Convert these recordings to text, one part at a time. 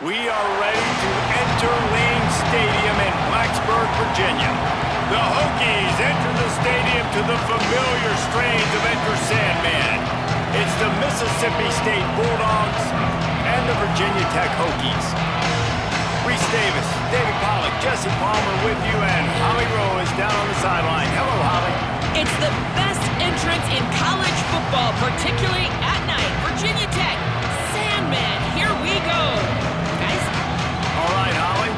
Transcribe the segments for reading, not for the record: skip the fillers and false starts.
We are ready to enter Lane Stadium in Blacksburg, Virginia. The Hokies enter the stadium to the familiar strains of Enter Sandman. It's the Mississippi State Bulldogs and the Virginia Tech Hokies. Reese Davis, David Pollack, Jesse Palmer with you, and Holly Rowe is down on the sideline. Hello, Holly. It's the best entrance in college football, particularly at night. Virginia Tech, Sandman, here we go. Guys? All right, Holly.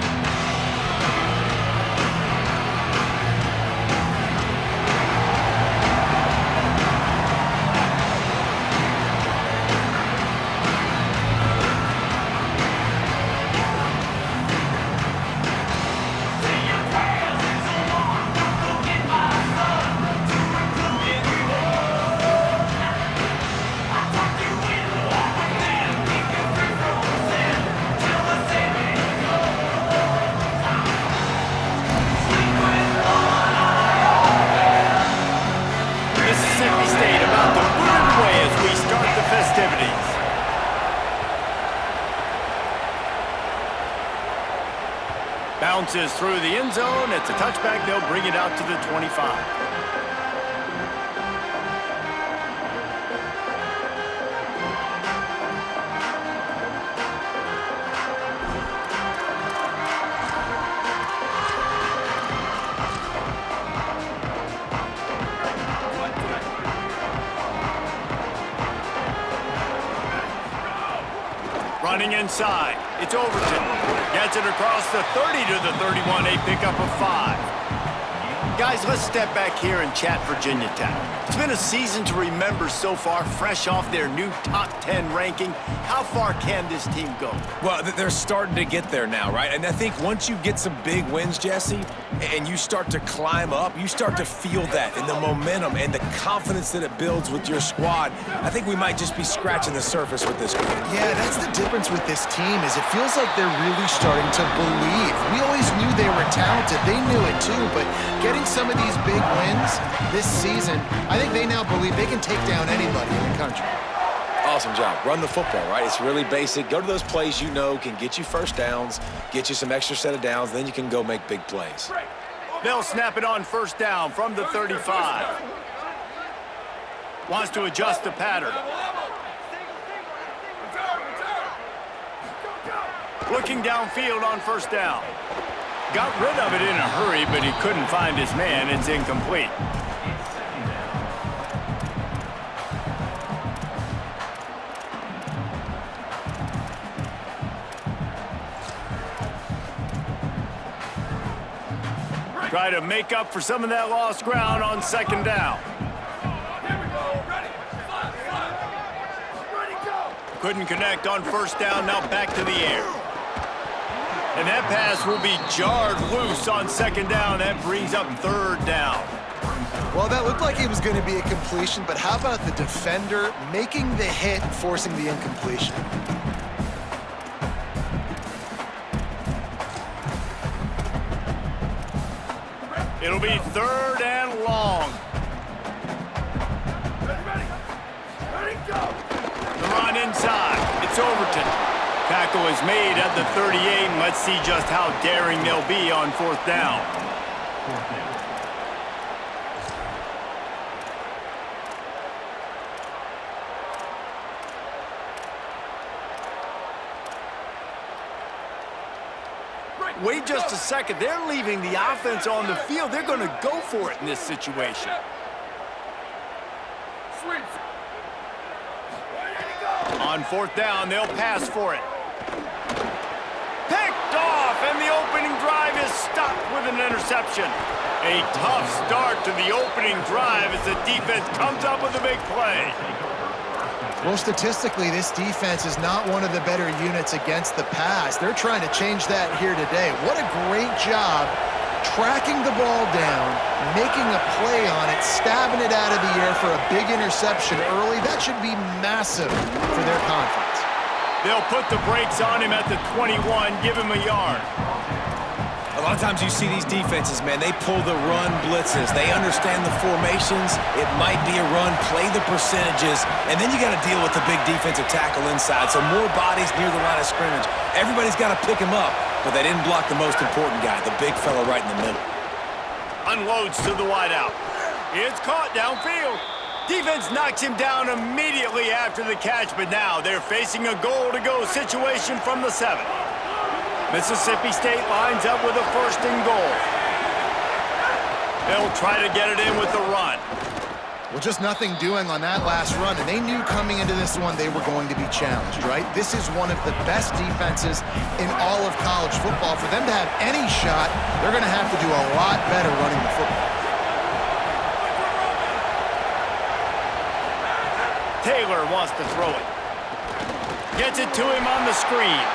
Mississippi State about to put it away as we start the festivities. Bounces through the end zone. It's a touchback. They'll bring it out to the 25. Running inside, it's Overton. Gets it across the 30 to the 31, a pickup of 5. Guys, let's step back here and chat Virginia Tech. It's been a season to remember so far, fresh off their new top 10 ranking. How far can this team go? Well, they're starting to get there now, right? And I think once you get some big wins, Jesse, and you start to climb up, you start to feel that and the momentum and the confidence that it builds with your squad. I think we might just be scratching the surface with this group. Yeah, that's the difference with this team is it feels like they're really starting to believe. We always knew they were talented. They knew it too, but getting some of these big wins this season, I think they now believe they can take down anybody in the country. Awesome job. Run the football, right? It's really basic. Go to those plays you know can get you first downs, get you some extra set of downs, then you can go make big plays. They'll snap it on first down from the 35. Wants to adjust the pattern. Looking downfield on first down. Got rid of it in a hurry, but he couldn't find his man. It's incomplete. Try to make up for some of that lost ground on second down. Couldn't connect on first down, now back to the air. And that pass will be jarred loose on second down. That brings up third down. Well, that looked like it was going to be a completion, but how about the defender making the hit, forcing the incompletion? It'll be third and long. Ready, go. The run inside. It's Overton. Tackle is made at the 38, and let's see just how daring they'll be on fourth down. Wait just a second. They're leaving the offense on the field. They're going to go for it in this situation. On fourth down, they'll pass for it. Picked off, and the opening drive is stopped with an interception. A tough start to the opening drive as the defense comes up with a big play. Well, statistically, this defense is not one of the better units against the pass. They're trying to change that here today. What a great job tracking the ball down, making a play on it, stabbing it out of the air for a big interception early. That should be massive for their conference. They'll put the brakes on him at the 21, give him a yard. A lot of times you see these defenses, man, they pull the run blitzes. They understand the formations. It might be a run, play the percentages, and then you got to deal with the big defensive tackle inside. So more bodies near the line of scrimmage. Everybody's got to pick him up, but they didn't block the most important guy, the big fella right in the middle. Unloads to the wideout. It's caught downfield. Defense knocks him down immediately after the catch, but now they're facing a goal-to-go situation from the 7. Mississippi State lines up with a 1st and goal. They'll try to get it in with the run. Well, just nothing doing on that last run, and they knew coming into this one they were going to be challenged, right? This is one of the best defenses in all of college football. For them to have any shot, they're going to have to do a lot better running the football. Taylor wants to throw it. Gets it to him on the screen.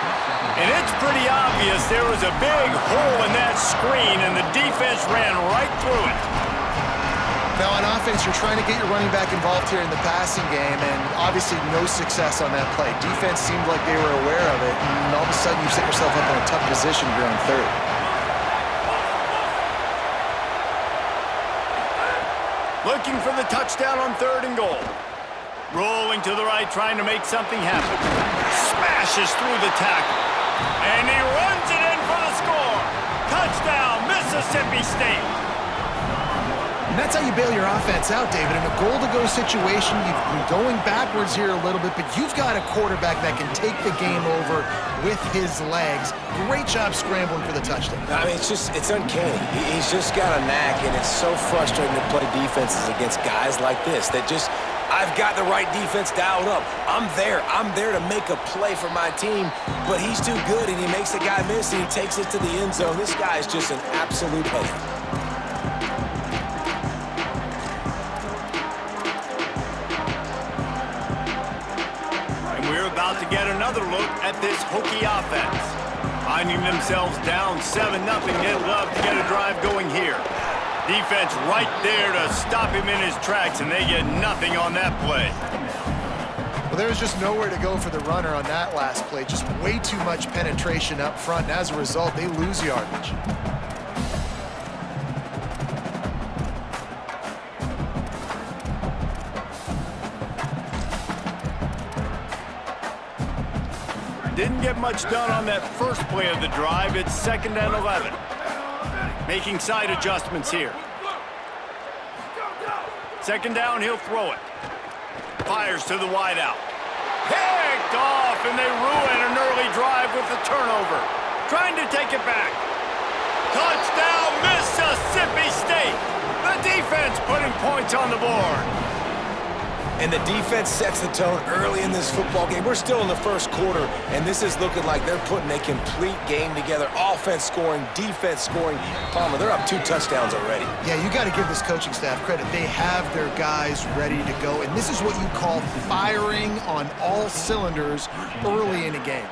And it's pretty obvious there was a big hole in that screen, and the defense ran right through it. Now, on offense, you're trying to get your running back involved here in the passing game, and obviously no success on that play. Defense seemed like they were aware of it, and all of a sudden you set yourself up in a tough position here on 3rd. Looking for the touchdown on 3rd and goal. Rolling to the right, trying to make something happen. Smashes through the tackle. And he runs it in for the score. Touchdown, Mississippi State. And that's how you bail your offense out, David. In a goal-to-go situation, you've been going backwards here a little bit, but you've got a quarterback that can take the game over with his legs. Great job scrambling for the touchdown. I mean, it's uncanny. He's just got a knack, and it's so frustrating to play defenses against guys like this that just, I've got the right defense dialed up. I'm there to make a play for my team, but he's too good, and he makes the guy miss, and he takes it to the end zone. This guy is just an absolute hope. About to get another look at this Hokie offense. Finding themselves down 7-0, they'd love to get a drive going here. Defense right there to stop him in his tracks, and they get nothing on that play. Well, there was just nowhere to go for the runner on that last play. Just way too much penetration up front, and as a result, they lose yardage. Didn't get much done on that first play of the drive. It's 2nd and 11. Making side adjustments here. 2nd down, he'll throw it. Fires to the wideout. Picked off, and they ruin an early drive with the turnover. Trying to take it back. Touchdown, Mississippi State. The defense putting points on the board. And the defense sets the tone early in this football game. We're still in the first quarter, and this is looking like they're putting a complete game together. Offense scoring, defense scoring. Palmer, they're up 2 touchdowns already. Yeah, you got to give this coaching staff credit. They have their guys ready to go, and this is what you call firing on all cylinders early in a game.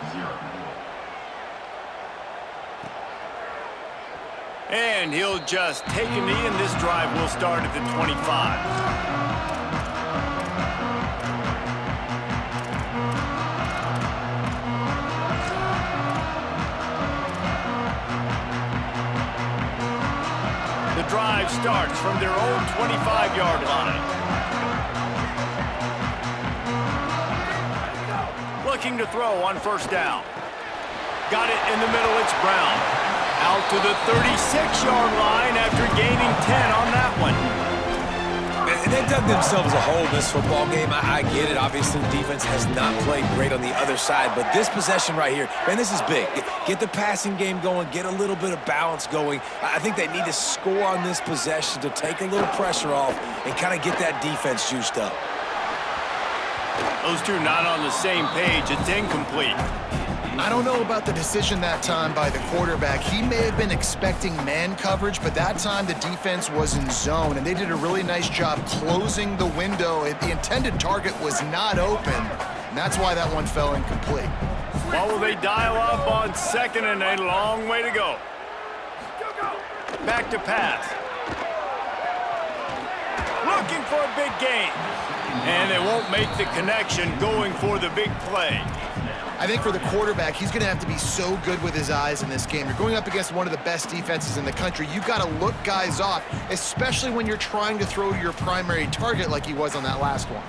And he'll just take a knee, and this drive will start at the 25. Drive starts from their own 25-yard line. Looking to throw on 1st down. Got it in the middle, it's Brown. Out to the 36-yard line after gaining 10 on that one. They've dug themselves a hole in this football game. I get it. Obviously, defense has not played great on the other side, but this possession right here, man, this is big. Get the passing game going, get a little bit of balance going. I think they need to score on this possession to take a little pressure off and kind of get that defense juiced up. Those two not on the same page. It's incomplete. I don't know about the decision that time by the quarterback. He may have been expecting man coverage, but that time the defense was in zone, and they did a really nice job closing the window. The intended target was not open, and that's why that one fell incomplete. Well, will they dial up on 2nd and a long way to go? Back to pass. Looking for a big gain. And they won't make the connection going for the big play. I think for the quarterback, he's going to have to be so good with his eyes in this game. You're going up against one of the best defenses in the country. You've got to look guys off, especially when you're trying to throw to your primary target like he was on that last one.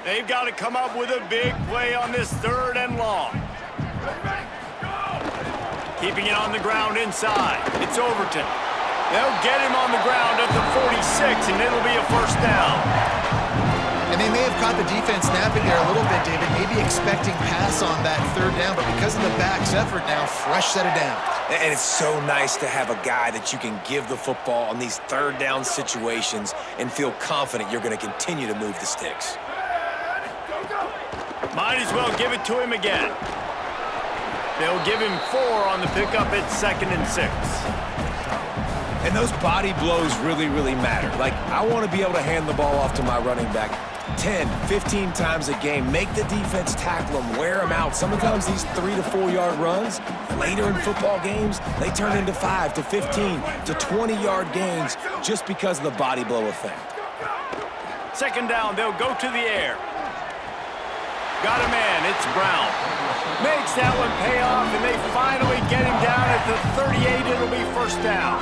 They've got to come up with a big play on this 3rd and long. Keeping it on the ground inside. It's Overton. They'll get him on the ground at the 46, and it'll be a first down. And they may have caught the defense snapping there a little bit, David, maybe expecting pass on that 3rd down, but because of the back's effort now, fresh set of downs. And it's so nice to have a guy that you can give the football on these 3rd down situations and feel confident you're going to continue to move the sticks. Might as well give it to him again. They'll give him 4 on the pickup at 2nd and 6. And those body blows really, really matter. Like, I want to be able to hand the ball off to my running back 10, 15 times a game. Make the defense tackle them, wear them out. Sometimes these 3 to 4 yard runs, later in football games, they turn into 5 to 15 to 20 yard gains just because of the body blow effect. 2nd down, they'll go to the air. Got a man, it's Brown. Makes that one pay off, and they finally get him down at the 38. It'll be first down.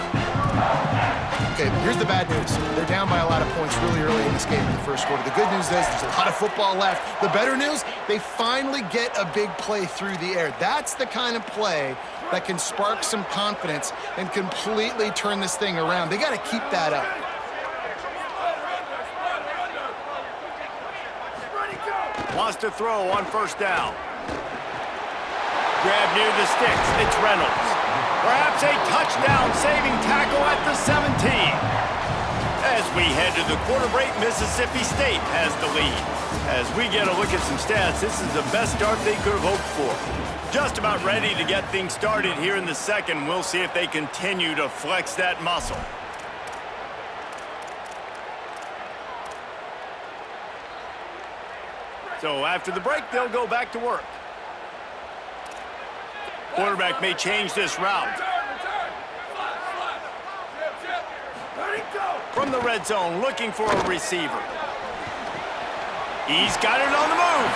Okay, here's the bad news. They're down by a lot of points really early in this game in the first quarter. The good news is there's a lot of football left. The better news, they finally get a big play through the air. That's the kind of play that can spark some confidence and completely turn this thing around. They got to keep that up. Wants to throw on first down. Grab near the sticks. It's Reynolds. Perhaps a touchdown-saving tackle at the 17. As we head to the quarter break, Mississippi State has the lead. As we get a look at some stats, this is the best start they could have hoped for. Just about ready to get things started here in the second. We'll see if they continue to flex that muscle. So after the break, they'll go back to work. Quarterback may change this route. From the red zone, looking for a receiver. He's got it on the move.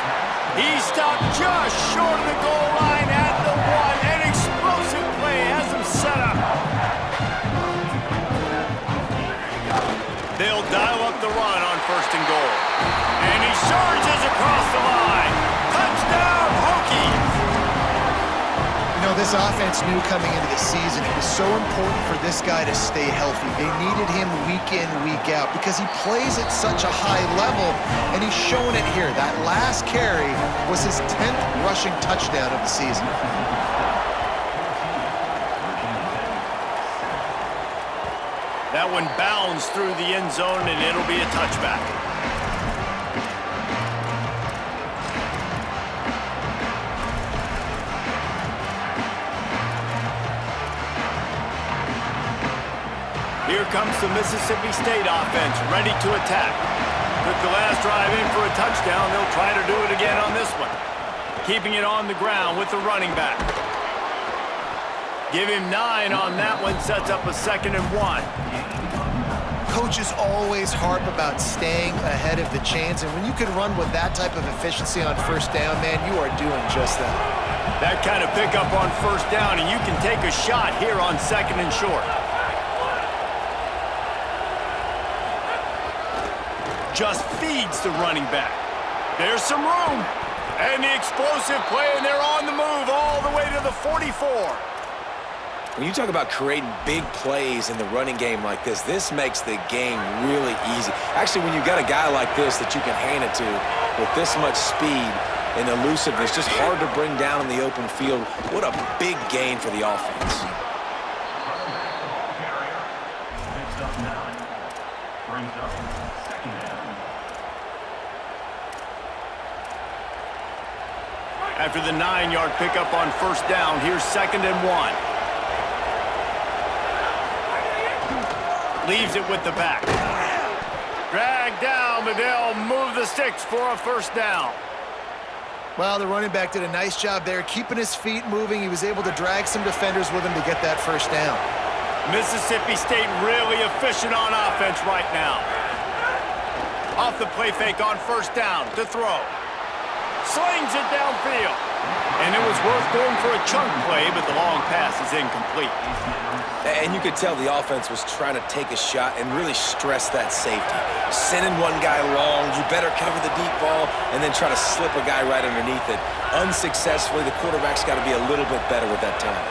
He stopped just short of the goal line at the 1. An explosive play has him set up. They'll dial up the run on 1st and goal. And he surges across the line. Touchdown, Hokies! You know, this offense knew coming into the season it was so important for this guy to stay healthy. They needed him week in, week out because he plays at such a high level, and he's shown it here. That last carry was his 10th rushing touchdown of the season. That one bounds through the end zone, and it'll be a touchback. Here comes the Mississippi State offense, ready to attack. Took the last drive in for a touchdown. They'll try to do it again on this one. Keeping it on the ground with the running back. Give him 9 on that one, sets up a 2nd and 1. Coaches always harp about staying ahead of the chains, and when you can run with that type of efficiency on first down, man, you are doing just that. That kind of pickup on first down, and you can take a shot here on 2nd and short. Just feeds the running back. There's some room. And the explosive play, and they're on the move all the way to the 44. When you talk about creating big plays in the running game like this makes the game really easy. Actually, when you've got a guy like this that you can hand it to with this much speed and elusiveness, just hard to bring down in the open field, what a big gain for the offense. After the 9-yard pickup on first down, here's 2nd and 1. Leaves it with the back. Dragged down, but they'll move the sticks for a first down. Well, the running back did a nice job there, keeping his feet moving. He was able to drag some defenders with him to get that first down. Mississippi State really efficient on offense right now. Off the play fake on first down to throw. slings it downfield. And it was worth going for a chunk play, but the long pass is incomplete. And you could tell the offense was trying to take a shot and really stress that safety. Sending one guy long, you better cover the deep ball, and then try to slip a guy right underneath it. Unsuccessfully, the quarterback's got to be a little bit better with that time.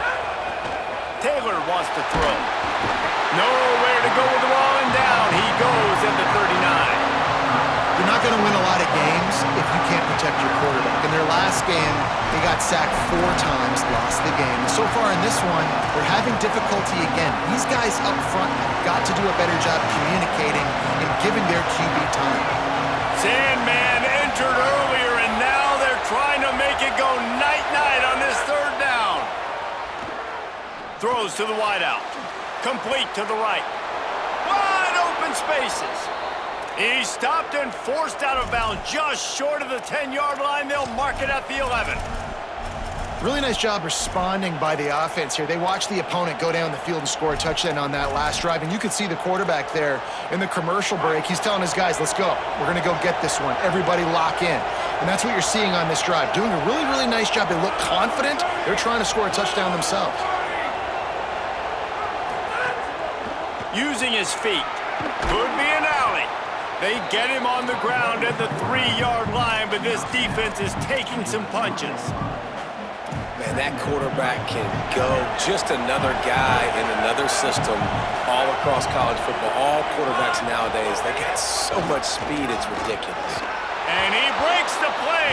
Taylor wants to throw. Nowhere to go with the ball, and down he goes at the 39. You're not going to win a lot of games if you can't protect your quarterback. In their last game, they got sacked 4 times, lost the game. And so far in this one, they're having difficulty again. These guys up front have got to do a better job communicating and giving their QB time. Sandman entered earlier, and now they're trying to make it go night-night on this 3rd down. Throws to the wideout. Complete to the right. Wide open spaces. He's stopped and forced out of bounds just short of the 10-yard line. They'll mark it at the 11. Really nice job responding by the offense here. They watched the opponent go down the field and score a touchdown on that last drive, and you could see the quarterback there in the commercial break. He's telling his guys, let's go. We're going to go get this one. Everybody lock in. And that's what you're seeing on this drive. Doing a really, really nice job. They look confident. They're trying to score a touchdown themselves. Using his feet. Could be an alley. They get him on the ground at the 3-yard line, but this defense is taking some punches. Man, that quarterback can go. Just another guy in another system all across college football. All quarterbacks nowadays, they got so much speed, it's ridiculous. And he breaks the play.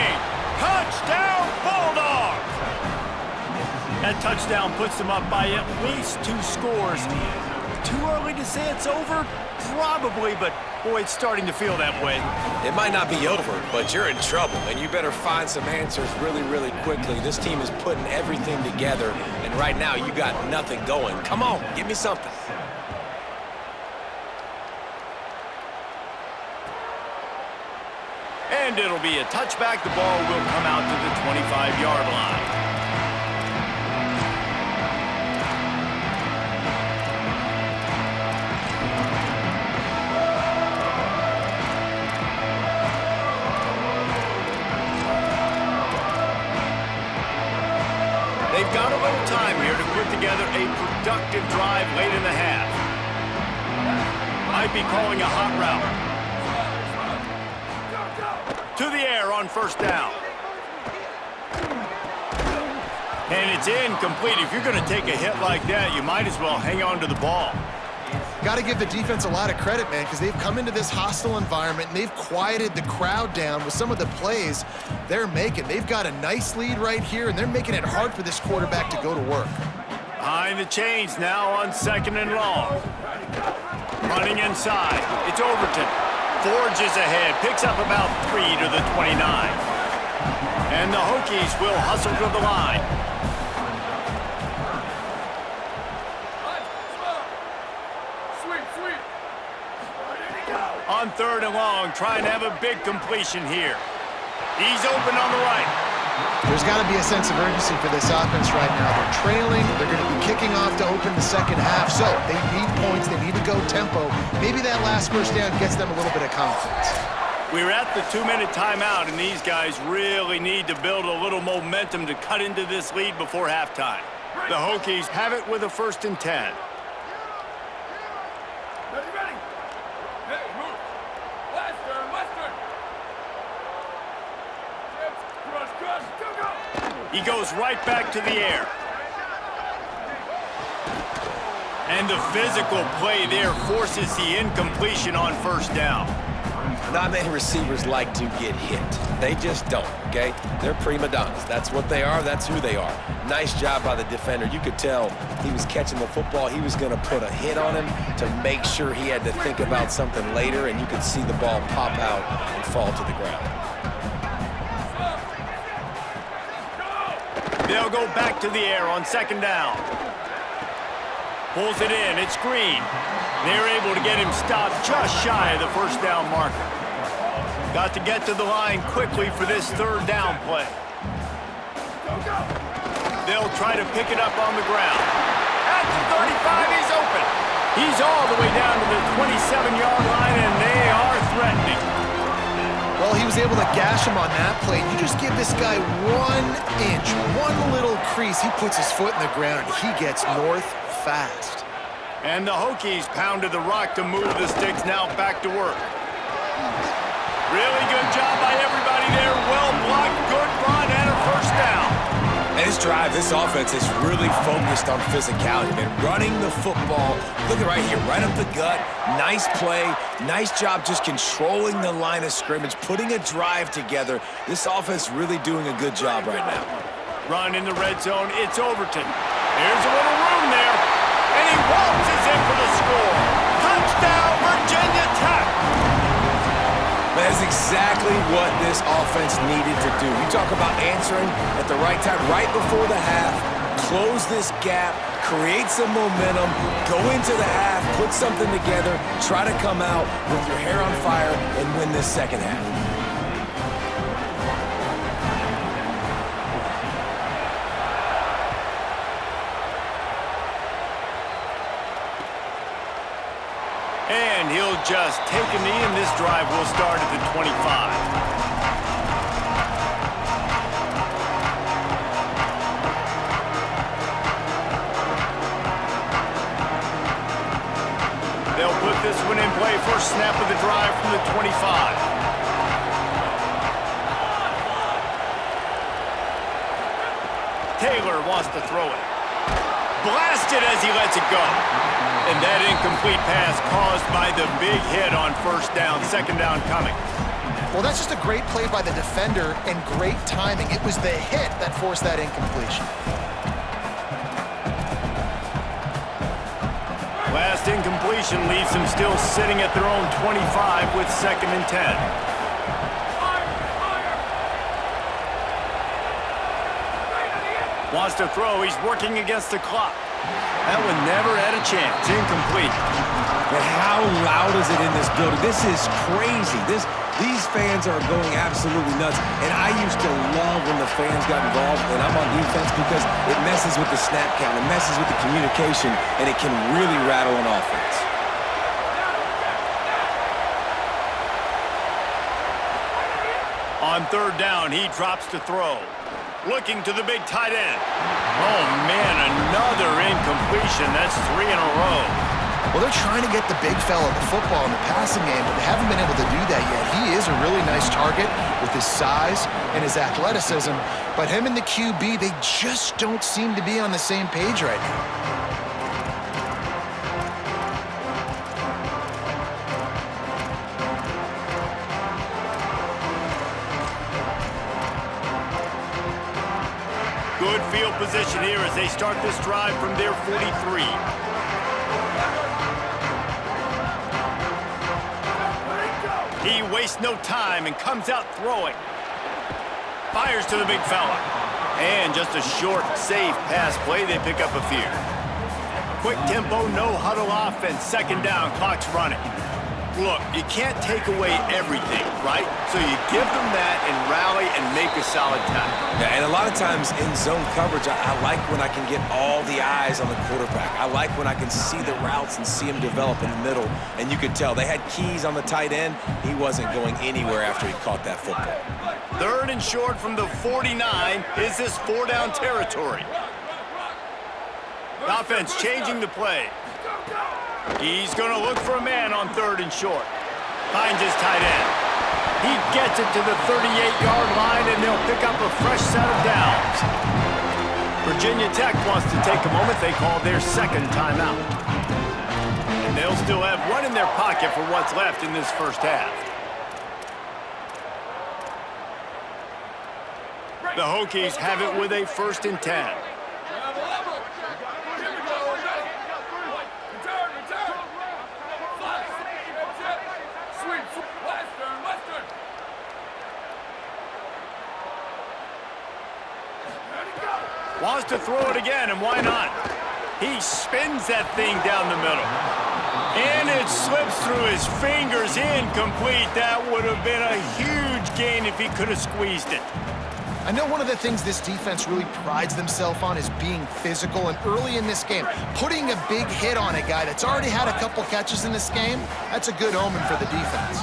Touchdown, Bulldogs! That touchdown puts them up by at least 2 scores. Too early to say it's over? Probably, but boy, it's starting to feel that way. It might not be over, but you're in trouble, and you better find some answers really, really quickly. This team is putting everything together, and right now you got nothing going. Come on, give me something. And it'll be a touchback. The ball will come out to the 25-yard line. They've got a little time here to put together a productive drive late in the half. Might be calling a hot route. To the air on 1st down. And it's incomplete. If you're going to take a hit like that, you might as well hang on to the ball. Got to give the defense a lot of credit, man, because they've come into this hostile environment and they've quieted the crowd down with some of the plays they're making. They've got a nice lead right here, and they're making it hard for this quarterback to go to work. Behind the chains now on 2nd and long. Running inside. It's Overton. Forges ahead. Picks up about 3 to the 29. And the Hokies will hustle to the line. On 3rd and long, trying to have a big completion here. He's open on the right. There's got to be a sense of urgency for this offense right now. They're trailing. They're going to be kicking off to open the 2nd half. So they need points. They need to go tempo. Maybe that last 1st down gets them a little bit of confidence. We're at the 2-minute timeout, and these guys really need to build a little momentum to cut into this lead before halftime. The Hokies have it with a 1st and 10. He goes right back to the air. And the physical play there forces the incompletion on 1st down. Not many receivers like to get hit. They just don't, okay? They're prima donnas. That's what they are. That's who they are. Nice job by the defender. You could tell he was catching the football. He was going to put a hit on him to make sure he had to think about something later, and you could see the ball pop out and fall to the ground. They'll go back to the air on 2nd down. Pulls it in. It's Green. They're able to get him stopped just shy of the 1st down marker. Got to get to the line quickly for this 3rd down play. They'll try to pick it up on the ground. At the 35, he's open. He's all the way down to the 27-yard line, and they are threatening. Well, he was able to gash him on that play. You just give this guy 1 inch, one little crease, he puts his foot in the ground, and he gets north fast. And the Hokies pounded the rock to move the sticks, now back to work. Really good job by everybody there. Well blocked, good run, and a first down. And this drive, this offense is really focused on physicality, man. Running the football, look at right here, right up the gut, nice play, nice job just controlling the line of scrimmage, putting a drive together. This offense really doing a good job right now. Run in the red zone, it's Overton. Here's a little room there, and he waltzes in for the score. Touchdown, Virginia Tech! That is exactly what this offense needed to do. You talk about answering at the right time, right before the half, close this gap, create some momentum, go into the half, put something together, try to come out with your hair on fire and win this second half. And he'll just take a knee, and this drive will start at the 25. They'll put this one in play. First snap of the drive from the 25. Taylor wants to throw it. Blasted as he lets it go. And that incomplete pass caused by the big hit on first down, second down coming. Well, that's just a great play by the defender and great timing. It was the hit that forced that incompletion. Last incompletion leaves them still sitting at their own 25 with 2nd and 10. Wants to throw, he's working against the clock. That one never had a chance. Incomplete. But how loud is it in this building? This is crazy. These fans are going absolutely nuts. And I used to love when the fans got involved when I'm on defense because it messes with the snap count, it messes with the communication, and it can really rattle an offense. On 3rd down, he drops to throw. Looking to the big tight end. Oh, man, another incompletion. That's 3 in a row. Well, they're trying to get the big fella the football in the passing game, but they haven't been able to do that yet. He is a really nice target with his size and his athleticism, but him and the QB, they just don't seem to be on the same page right now. Good field position here as they start this drive from their 43. He wastes no time and comes out throwing. Fires to the big fella. And just a short, safe pass play. They pick up a few. Quick tempo, no huddle offense. 2nd down, clock's running. Look, you can't take away everything, right? So you give them that and rally and make a solid tackle. Yeah, and a lot of times in zone coverage, I like when I can get all the eyes on the quarterback. I like when I can see the routes and see him develop in the middle. And you could tell they had keys on the tight end. He wasn't going anywhere after he caught that football. 3rd and short from the 49. Is this 4-down territory? The offense changing the play. He's going to look for a man on 3rd and short. Finds his tight end. He gets it to the 38-yard line, and they'll pick up a fresh set of downs. Virginia Tech wants to take a moment. They call their 2nd timeout. And they'll still have one in their pocket for what's left in this first half. The Hokies have it with a 1st and 10. Wants to throw it again, and why not? He spins that thing down the middle. And it slips through his fingers, incomplete. That would have been a huge gain if he could have squeezed it. I know one of the things this defense really prides themselves on is being physical, and early in this game, putting a big hit on a guy that's already had a couple catches in this game, that's a good omen for the defense.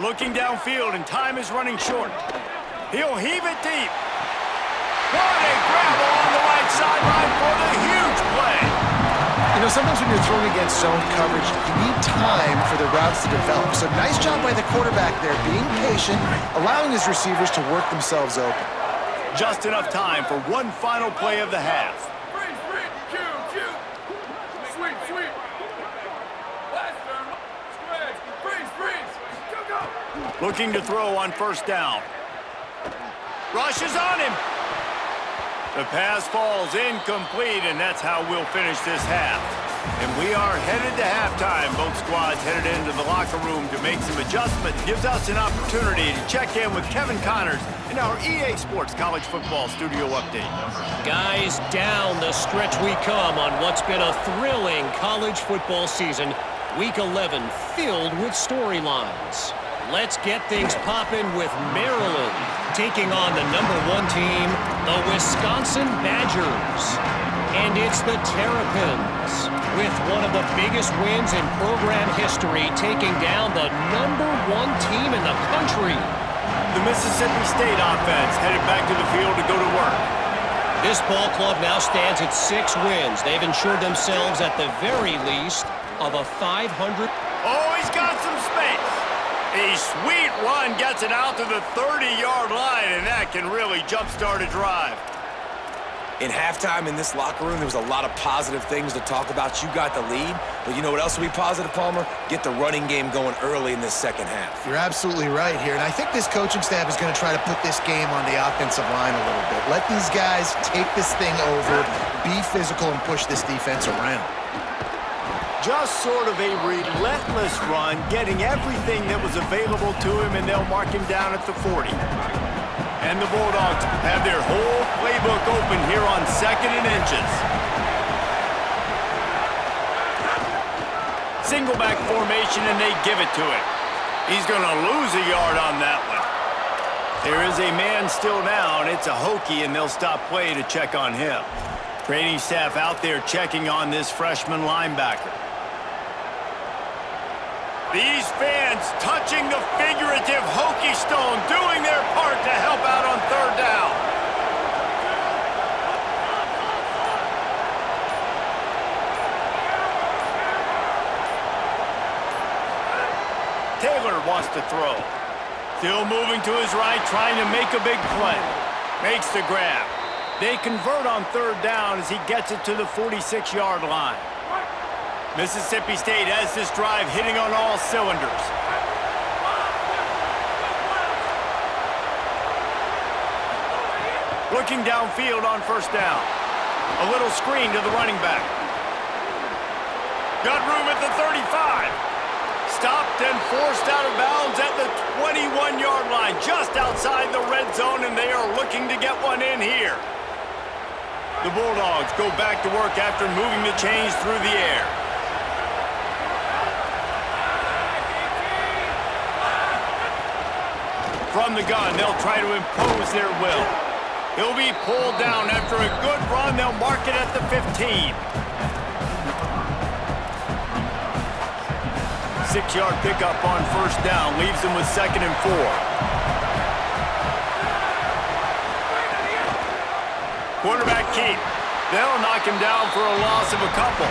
Looking downfield, and time is running short. He'll heave it deep. What a grab along the right sideline for the huge play. You know, sometimes when you're throwing against zone coverage, you need time for the routes to develop. So nice job by the quarterback there, being patient, allowing his receivers to work themselves open. Just enough time for one final play of the half. Looking to throw on first down. Rushes on him. The pass falls incomplete, and that's how we'll finish this half. And we are headed to halftime. Both squads headed into the locker room to make some adjustments. Gives us an opportunity to check in with Kevin Connors in our EA Sports College Football Studio Update. Guys, down the stretch we come on what's been a thrilling college football season. Week 11 filled with storylines. Let's get things popping with Maryland taking on the #1 team, the Wisconsin Badgers. And it's the Terrapins with one of the biggest wins in program history, taking down the #1 team in the country. The Mississippi State offense headed back to the field to go to work. This ball club now stands at 6 wins. They've ensured themselves at the very least of a 500. Oh, he's got some space. A sweet run gets it out to the 30-yard line, and that can really jumpstart a drive. In halftime in this locker room, there was a lot of positive things to talk about. You got the lead, but you know what else will be positive, Palmer? Get the running game going early in this second half. You're absolutely right here, and I think this coaching staff is going to try to put this game on the offensive line a little bit. Let these guys take this thing over, be physical, and push this defense around. Just sort of a relentless run, getting everything that was available to him, and they'll mark him down at the 40. And the Bulldogs have their whole playbook open here on 2nd and inches. Single back formation, and they give it to him. He's going to lose a yard on that one. There is a man still down. It's a Hokie, and they'll stop play to check on him. Training staff out there checking on this freshman linebacker. These fans touching the figurative Hokie stone, doing their part to help out on 3rd down. Taylor wants to throw. Still moving to his right, trying to make a big play. Makes the grab. They convert on 3rd down as he gets it to the 46-yard line. Mississippi State has this drive hitting on all cylinders. Looking downfield on 1st down. A little screen to the running back. Got room at the 35. Stopped and forced out of bounds at the 21-yard line, just outside the red zone, and they are looking to get one in here. The Bulldogs go back to work after moving the chains through the air. From the gun, they'll try to impose their will. He'll be pulled down after a good run. They'll mark it at the 15. 6-yard pickup on 1st down leaves them with 2nd and 4. Quarterback keep. They'll knock him down for a loss of a couple.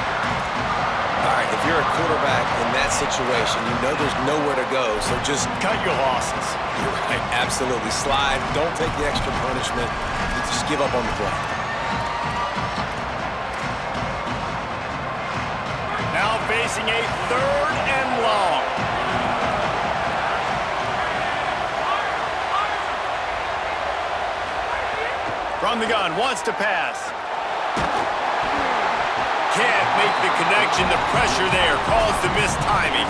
All right, if you're a quarterback in that situation, you know there's nowhere to go, so just Cut your losses. You're right, absolutely. Slide. Don't take the extra punishment. You just give up on the play. Now facing a 3rd and long. From the gun, wants to pass. Can't make the connection. The pressure there caused the missed timing.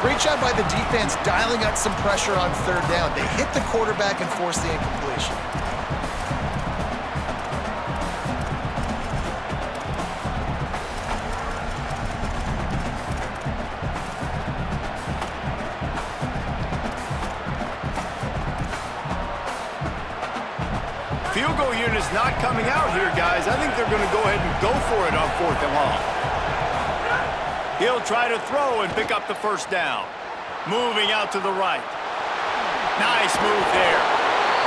Great job by the defense dialing up some pressure on 3rd down. They hit the quarterback and forced the incompletion. Field goal unit's not coming out here, guys. I think they're going to go ahead and go for it on 4th and long. He'll try to throw and pick up the 1st down. Moving out to the right. Nice move there.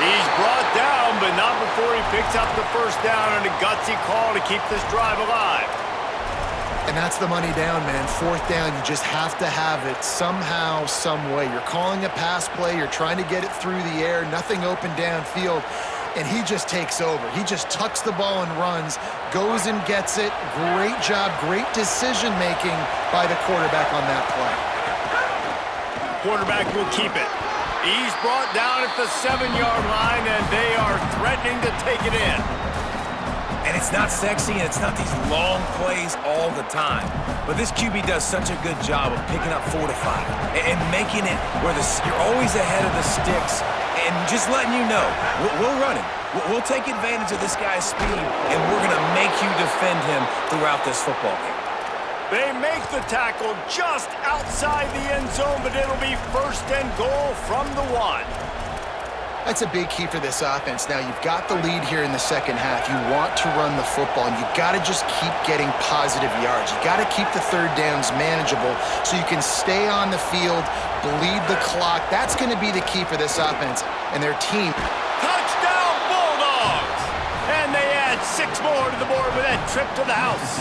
He's brought down, but not before he picks up the first down on a gutsy call to keep this drive alive. And that's the money down, man. Fourth down, you just have to have it somehow, some way. You're calling a pass play. You're trying to get it through the air. Nothing open downfield. And he just takes over. He just tucks the ball and runs, goes and gets it. Great job, great decision-making by the quarterback on that play. Quarterback will keep it. He's brought down at the 7-yard line, and they are threatening to take it in. And it's not sexy, and it's not these long plays all the time. But this QB does such a good job of picking up 4 to 5 and making it where you're always ahead of the sticks and just letting you know, we'll run him. We'll take advantage of this guy's speed, and we're going to make you defend him throughout this football game. They make the tackle just outside the end zone, but it'll be first and goal from the 1. That's a big key for this offense. Now, you've got the lead here in the second half. You want to run the football, and you've got to just keep getting positive yards. You've got to keep the third downs manageable so you can stay on the field, bleed the clock. That's going to be the key for this offense and their team. Touchdown, Bulldogs! And they add 6 more to the board with that trip to the house.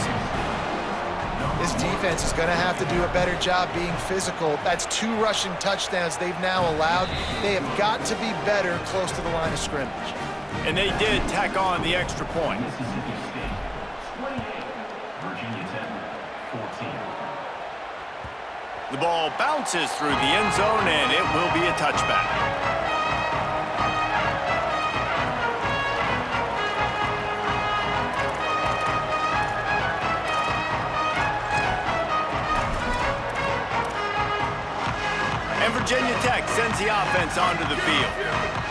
This defense is going to have to do a better job being physical. That's 2 rushing touchdowns they've now allowed. They have got to be better close to the line of scrimmage. And they did tack on the extra point. The ball bounces through the end zone, and it will be a touchback. Virginia Tech sends the offense onto the field.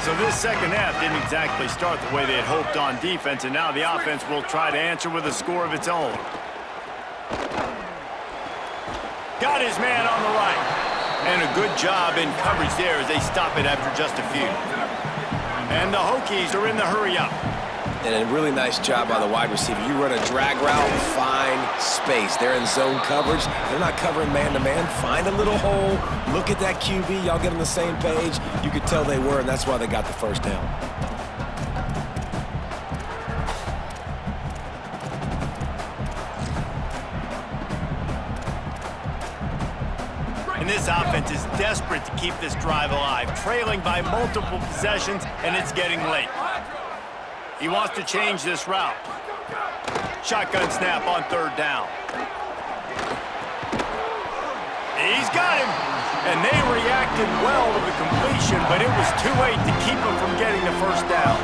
So this second half didn't exactly start the way they had hoped on defense, and now the offense will try to answer with a score of its own. Got his man on the right. And a good job in coverage there as they stop it after just a few. And the Hokies are in the hurry-up. And a really nice job by the wide receiver. You run a drag route, find space. They're in zone coverage. They're not covering man-to-man. Find a little hole. Look at that QB. Y'all get on the same page. You could tell they were, and that's why they got the first down. And this offense is desperate to keep this drive alive, trailing by multiple possessions, and it's getting late. He wants to change this route. Shotgun snap on third down. He's got him. And they reacted well to the completion, but it was too late to keep him from getting the first down.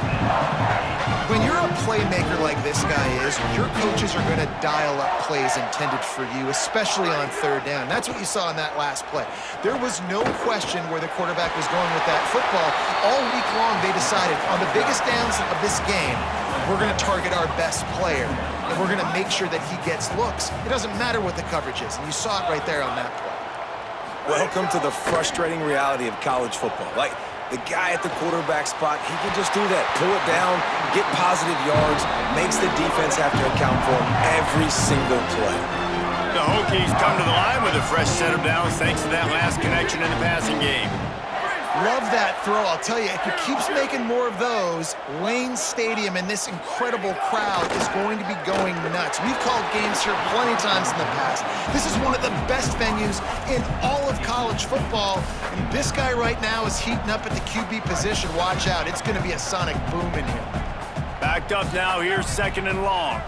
When you're a playmaker like this guy is, your coaches are going to dial up plays intended for you, especially on third down. That's what you saw in that last play. There was no question where the quarterback was going with that football. All week long, they decided on the biggest downs of this game, we're going to target our best player, and we're going to make sure that he gets looks. It doesn't matter what the coverage is, and you saw it right there on that play. Welcome to the frustrating reality of college football. Like, the guy at the quarterback spot, he can just do that. Pull it down, get positive yards, makes the defense have to account for him every single play. The Hokies come to the line with a fresh set of downs thanks to that last connection in the passing game. Love that throw. I'll tell you, if he keeps making more of those, Lane Stadium and this incredible crowd is going to be going nuts. We've called games here plenty of times in the past. This is one of the best venues in all of college football, and this guy right now is heating up at the QB position. Watch out. It's going to be a sonic boom in here. Backed up now. Here's second and long.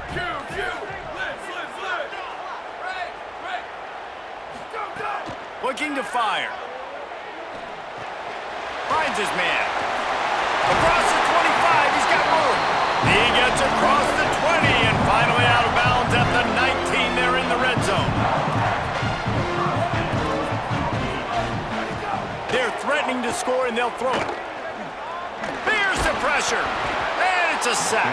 Looking to fire. Finds his man. Across the 25, he's got room. He gets across the 20 and finally out of bounds at the 19. They're in the red zone. They're threatening to score and they'll throw it. Here's the pressure. And it's a sack.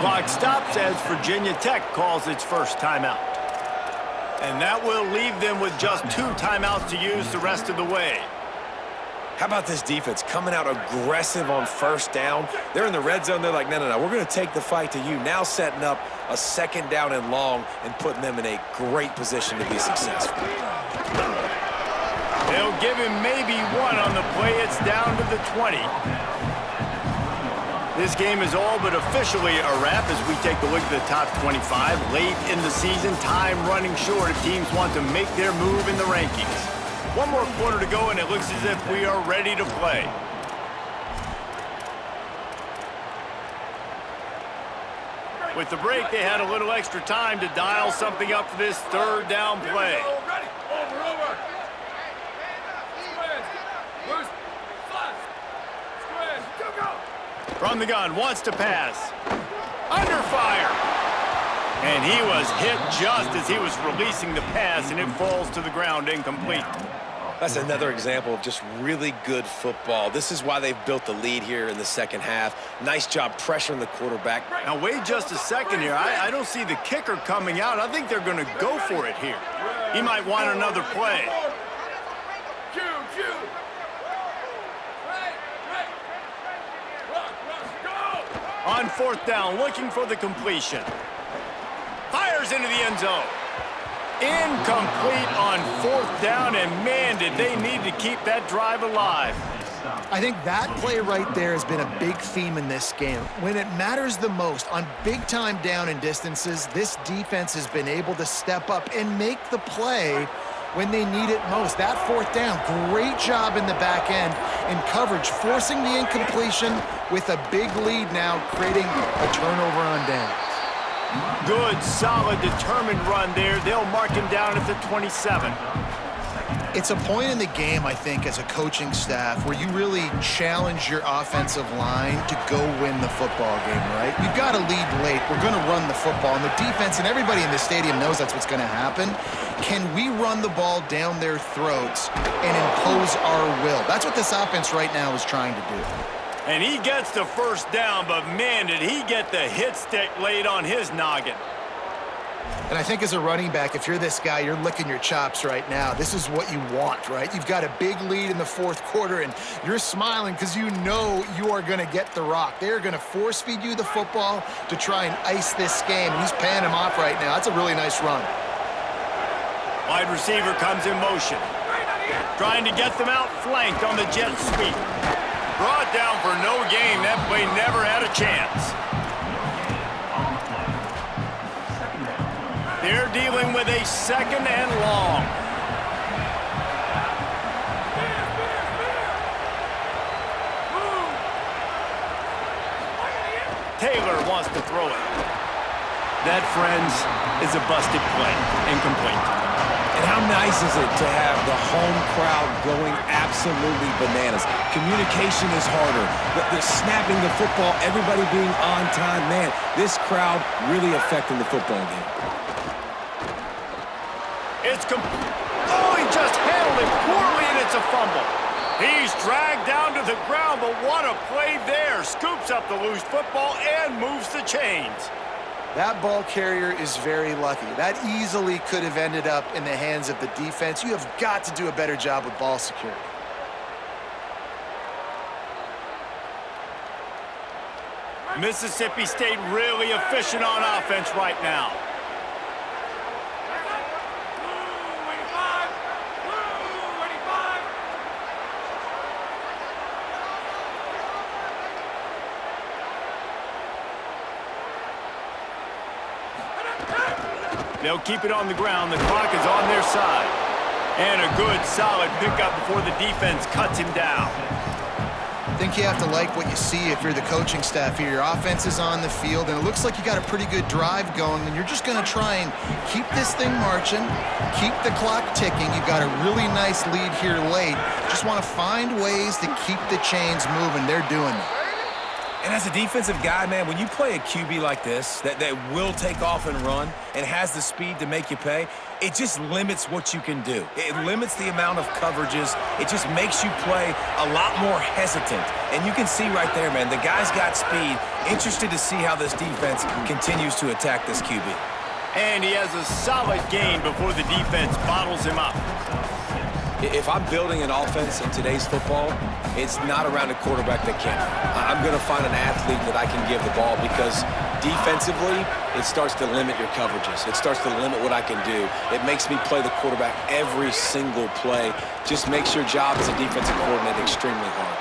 Clock stops as Virginia Tech calls its first timeout. And that will leave them with just 2 timeouts to use the rest of the way. How about this defense coming out aggressive on first down? They're in the red zone. They're like, no, we're going to take the fight to you. Now setting up a second down and long and putting them in a great position to be successful. They'll give him maybe one on the play. It's down to the 20. This game is all but officially a wrap as we take a look at the top 25. Late in the season, time running short if teams want to make their move in the rankings. One more quarter to go, and it looks as if we are ready to play. With the break, they had a little extra time to dial something up for this third down play. From the gun, wants to pass. Under fire. And he was hit just as he was releasing the pass, and it falls to the ground incomplete. That's another example of just really good football. This is why they've built the lead here in the second half. Nice job pressuring the quarterback. Now, wait just a second here. I don't see the kicker coming out. I think they're going to go for it here. He might want another play. On fourth down, looking for the completion. Fires into the end zone. Incomplete on fourth down, and man, did they need to keep that drive alive. I think that play right there has been a big theme in this game. When it matters the most, on big-time down and distances, this defense has been able to step up and make the play when they need it most. That fourth down, great job in the back end in coverage, forcing the incompletion with a big lead now, creating a turnover on downs. Good, solid, determined run there. They'll mark him down at the 27. It's a point in the game, I think, as a coaching staff where you really challenge your offensive line to go win the football game, right? You've got to lead late. We're going to run the football. And the defense and everybody in the stadium knows that's what's going to happen. Can we run the ball down their throats and impose our will? That's what this offense right now is trying to do. And he gets the first down, but man, did he get the hit stick laid on his noggin. And I think as a running back, if you're this guy, you're licking your chops right now. This is what you want, right? You've got a big lead in the fourth quarter, and you're smiling because you know you are going to get the rock. They're going to force-feed you the football to try and ice this game. He's paying him off right now. That's a really nice run. Wide receiver comes in motion. Trying to get them out flanked on the jet sweep. Brought down for no gain. That play never had a chance. They're dealing with a second and long. Taylor wants to throw it. That, friends, is a busted play. Incomplete. And how nice is it to have the home crowd going absolutely bananas? Communication is harder. The snapping the football, everybody being on time. Man, this crowd really affecting the football game. Oh, he just handled it poorly, and it's a fumble. He's dragged down to the ground, but what a play there. Scoops up the loose football and moves the chains. That ball carrier is very lucky. That easily could have ended up in the hands of the defense. You have got to do a better job with ball security. Mississippi State really efficient on offense right now. They'll keep it on the ground. The clock is on their side. And a good, solid pickup before the defense cuts him down. I think you have to like what you see if you're the coaching staff here. Your offense is on the field, and it looks like you got a pretty good drive going, and you're just going to try and keep this thing marching, keep the clock ticking. You've got a really nice lead here late. Just want to find ways to keep the chains moving. They're doing it. And as a defensive guy, man, when you play a QB like this that will take off and run and has the speed to make you pay, it just limits what you can do. It limits the amount of coverages. It just makes you play a lot more hesitant. And you can see right there, man, the guy's got speed. Interested to see how this defense continues to attack this QB. And he has a solid gain before the defense bottles him up. If I'm building an offense in today's football, it's not around a quarterback that can. I'm going to find an athlete that I can give the ball because defensively, it starts to limit your coverages. It starts to limit what I can do. It makes me play the quarterback every single play. Just makes your job as a defensive coordinator extremely hard.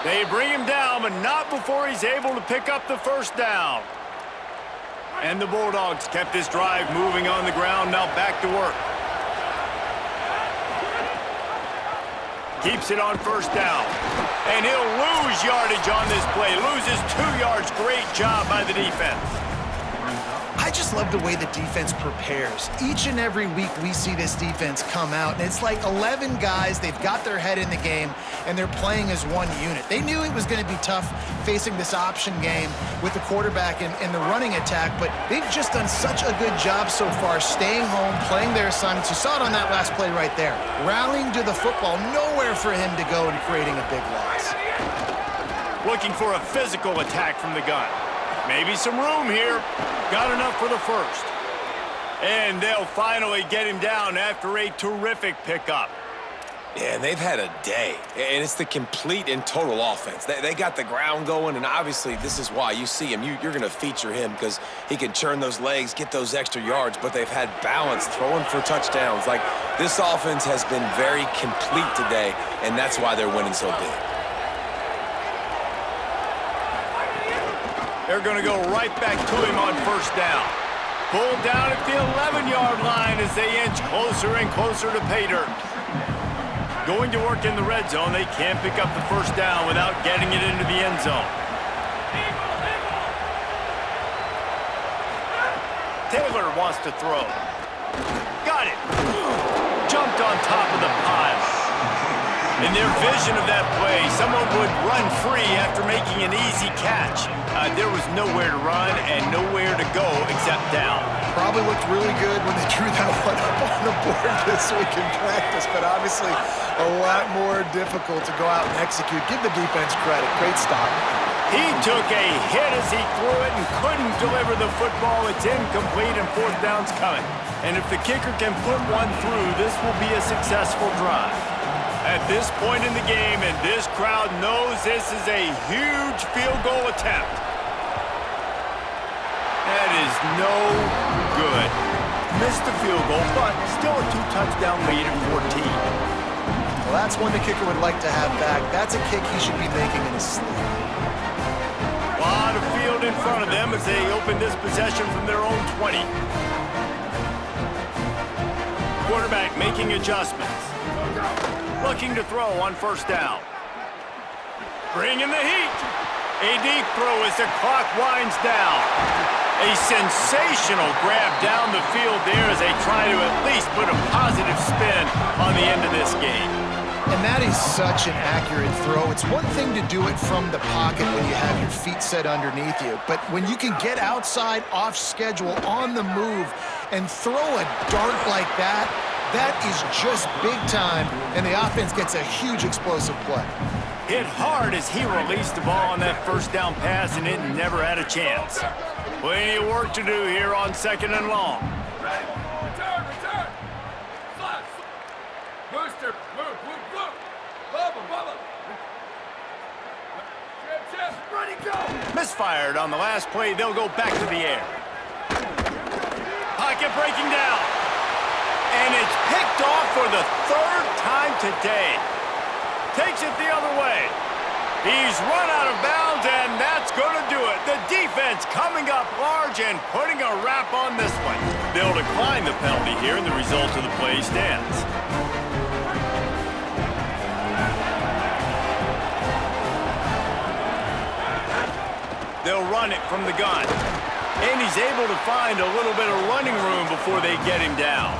They bring him down, but not before he's able to pick up the first down. And the Bulldogs kept this drive moving on the ground, now back to work. Keeps it on first down. And he'll lose yardage on this play. Loses 2 yards. Great job by the defense. I just love the way the defense prepares. Each and every week we see this defense come out, and it's like 11 guys, they've got their head in the game, and they're playing as one unit. They knew it was going to be tough facing this option game with the quarterback and the running attack, but they've just done such a good job so far staying home, playing their assignments. You saw it on that last play right there. Rallying to the football, nowhere for him to go and creating a big loss. Looking for a physical attack from the gun. Maybe some room here. Got enough for the first. And they'll finally get him down after a terrific pickup. Yeah, they've had a day, and it's the complete and total offense. They got the ground going, and obviously this is why you see him. You're going to feature him because he can churn those legs, get those extra yards, but they've had balance, throwing for touchdowns. Like, this offense has been very complete today, and that's why they're winning so big. They're going to go right back to him on first down. Pulled down at the 11-yard line as they inch closer and closer to pay dirt. Going to work in the red zone, they can't pick up the first down without getting it into the end zone. Taylor wants to throw. Got it. Jumped on top of the pile. In their vision of that play, someone would run free after making an easy catch. There was nowhere to run and nowhere to go except down. Probably looked really good when they drew that one up on the board this week in practice, but obviously a lot more difficult to go out and execute. Give the defense credit. Great stop. He took a hit as he threw it and couldn't deliver the football. It's incomplete and fourth down's coming. And if the kicker can put one through, this will be a successful drive. At this point in the game, and this crowd knows this is a huge field goal attempt. That is no good. Missed the field goal, but still a 2-touchdown lead at 14. Well, that's one the kicker would like to have back. That's a kick he should be making in his sleep. A lot of field in front of them as they open this possession from their own 20. Quarterback making adjustments. Looking to throw on first down. Bringing the heat. A deep throw as the clock winds down. A sensational grab down the field there as they try to at least put a positive spin on the end of this game. And that is such an accurate throw. It's one thing to do it from the pocket when you have your feet set underneath you, but when you can get outside, off schedule, on the move, and throw a dart like that, that is just big time, and the offense gets a huge explosive play. Hit hard as he released the ball on that first down pass, and it never had a chance. Plenty of work to do here on second and long. Return! Flash! Booster! Move! Bubba! Chip! Ready, go! Misfired on the last play. They'll go back to the air. Pocket breaking down. And it's picked off for the third time today. Takes it the other way. He's run out of bounds, and that's going to do it. The defense coming up large and putting a wrap on this one. They'll decline the penalty here, and the result of the play stands. They'll run it from the gun. And he's able to find a little bit of running room before they get him down.